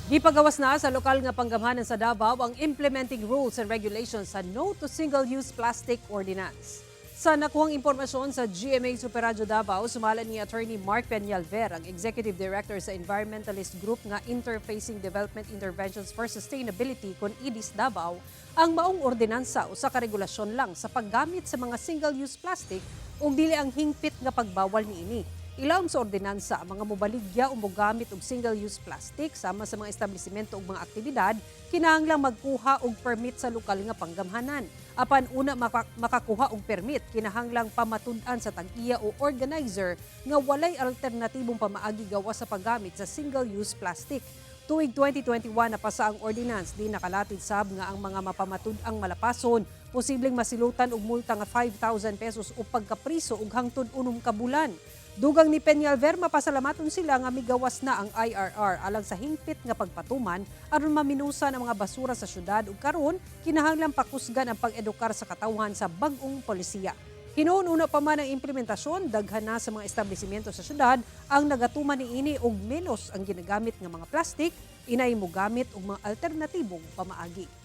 Gipagawas na sa lokal nga panggamhanan sa Davao ang implementing rules and regulations sa No to Single-Use Plastic Ordinance. Sa nakuhang impormasyon sa GMA Superradyo Davao, sumala ni Attorney Mark Peñalver, ang Executive Director sa environmentalist group nga Interfacing Development Interventions for Sustainability kon IDIS Davao, ang maong ordinansa o sa karegulasyon lang sa paggamit sa mga single-use plastic ug dili ang hingpit nga pagbawal niini. Ilawom sa ordinansa ang mga mobaligya o mogamit og single-use plastic sama sa mga establisimento ug mga aktibidad kinahanglang magkuha og permit sa lokal nga panggamhanan. Apan una makakuha og permit kinahanglang pamatud-an sa tag-iya o organizer nga walay alternatibong pamaagi gawas sa paggamit sa single-use plastic. Tuig 2021 na pasa ang ordinance, di nakalatid sab nga ang mga mapamatud ang malapason posibleng masilutan og multa nga 5,000 pesos o pagkapriso og hangtod 6 ka bulan. Dugang ni Peñalver, mapasalamaton sila nga migawas na ang IRR alang sa hingpit nga pagpatuman aron maminusan ang mga basura sa syudad ug karon kinahanglang pakusgan ang pag-edukar sa katawhan sa bag-ong polisiya. Hinuon-una pa man ang implementasyon, daghan na sa mga establisimento sa syudad ang nagatuman niini og menos ang ginagamit nga mga plastic, inay mo gamit og mga alternatibong pamaagi.